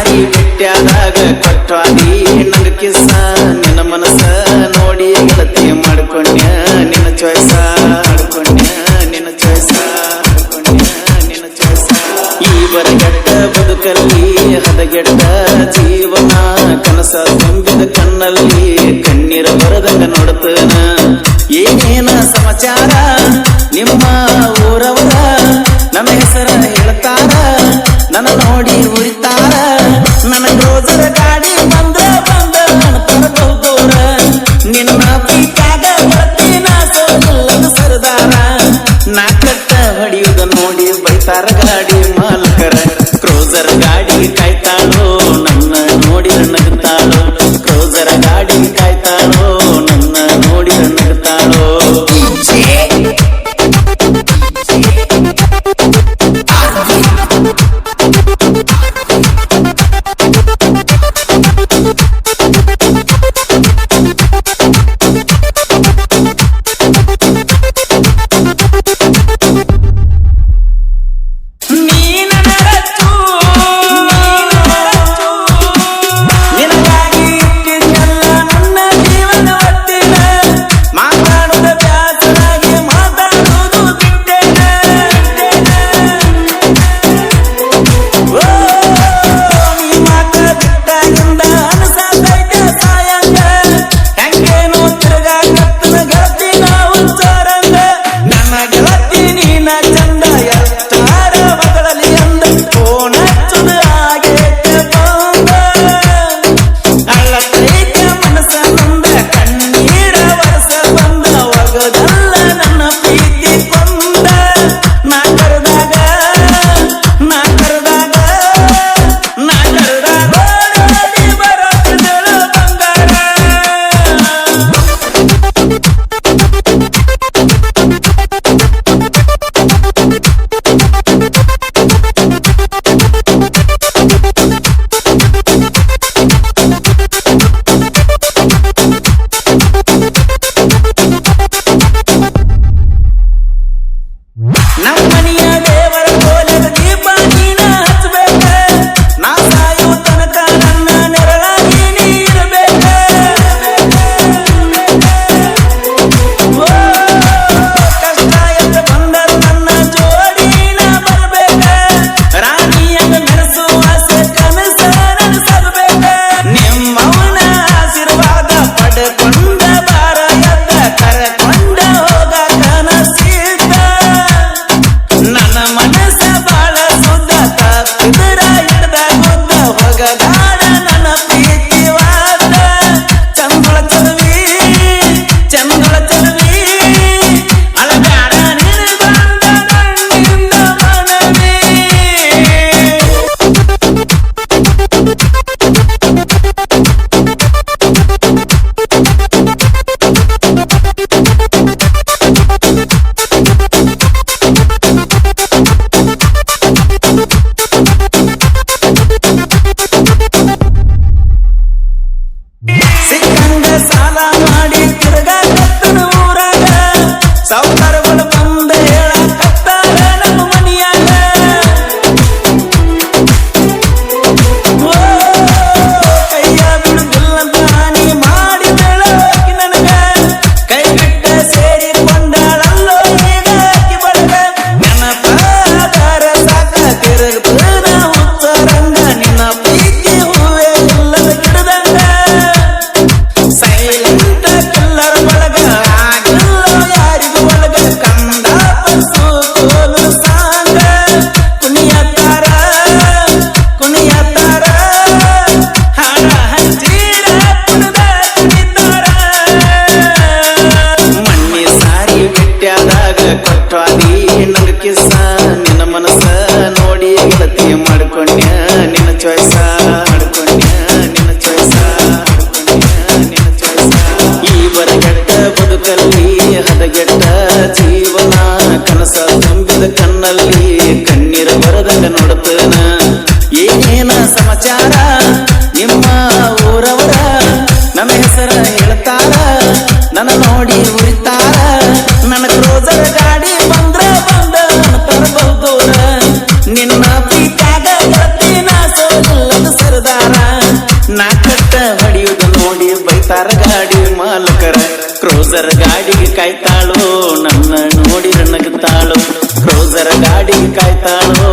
ಸಾರಿ ಬಿಟ್ಟ್ಯಾದಾಗ ಕೊಟ್ವಾದಿ ನಂಗ ಕಿಸ್ಸ ನಿನ್ನ ಮನಸ್ಸ ನೋಡಿ ಗೆಳತಿ ಮಾಡ್ಕೊಂಡ್ಯ ನಿನ್ನ ಚಾಯ್ಸ ನಿನ್ನ ಚಾಯ್ಸ ಈ ಬರಗೆಟ್ಟ ಬದುಕಲ್ಲಿ ಹದಗೆಟ್ಟ ಜೀವನ ಕನಸ ತುಂಬಿದ ಕಣ್ಣಲ್ಲಿ ಕಣ್ಣೀರ ಬರದಂಗ ನೋಡ್ತನ ಏನೇನ ಸಮಾಚಾರ ನಿಮ್ಮ ಊರವರ ನನ್ನ ಹೆಸರ ಹೇಳ್ತಾರ ನನ್ನ ನೋಡಿ ಉರಿತಾರ ನನ್ನ ರೋಜರ ಗಾಡಿ ಬಂದ ನನ್ನ ನಿನ್ನ ಪ್ರೀತ್ಯಾಗ ಬರ್ತೀನ ಸೋಲದ ಸರದಾರ ನಾ ಕಟ್ಟ ಹೊಡಿಯುವುದ ನೋಡಿ ಬೈತಾರ ಗಾಡಿ ಮಾಲಕರ ಕ್ರೋಸರ್ ಗಾಡಿ ಕಾಯ್ತಾಳೋ ನನ್ನ ನೋಡಿ ನಗುತ್ತಾಳೋ ಕ್ರೋಸರ್ ಗಾಡಿ ಕಾಯ್ತಾಳೋ ನನ್ನ ನೋಡಿ ನಗುತ್ತಾಳೋ ಕೊಟ್ವಾದಿ ನಂಗ ಕಿಸ್ಸ ನಿನ್ನ ಮನಸ್ಸ ನೋಡಿ ಗೆಳತಿ ಮಾಡ್ಕೊಂಡ್ಯ ನಿನ್ನ ಚಾಯ್ಸ ನಿನ್ನ ಚಾಯ್ಸ ಈ ಬರಗೆಟ್ಟ ಬದುಕಲ್ಲಿ ಹದಗೆಟ್ಟ ಜೀವನ ಕನಸ ತುಂಬಿದ ಕಣ್ಣಲ್ಲಿ ಕಣ್ಣೀರ ಬರದಂಗ ನೋಡ್ತನ ಏನೇನ ಸಮಾಚಾರ ನಿಮ್ಮ ಊರವರ ನನ್ನ ಹೆಸರ ಹೇಳ್ತಾರ ನನ್ನ ನೋಡಿ ಉರಿತಾರ ನನ್ನ ಕ್ರೋಸರ್ ಗಾಡಿ ಬಂದ್ರ ತರಬಹುದು ನಿನ್ನ ಪ್ರೀತ್ಯಾಗ ಬರ್ತೀನ ಸೋಲದ ಕ್ರೋಸರ್ ಗಾಡಿಗೆ ಕಾಯ್ತಾಳು ನನ್ನ ನೋಡಿ ನಗುತ್ತಾಳು ಕ್ರೋಸರ್ ಗಾಡಿಗೆ ಕಾಯ್ತಾಳು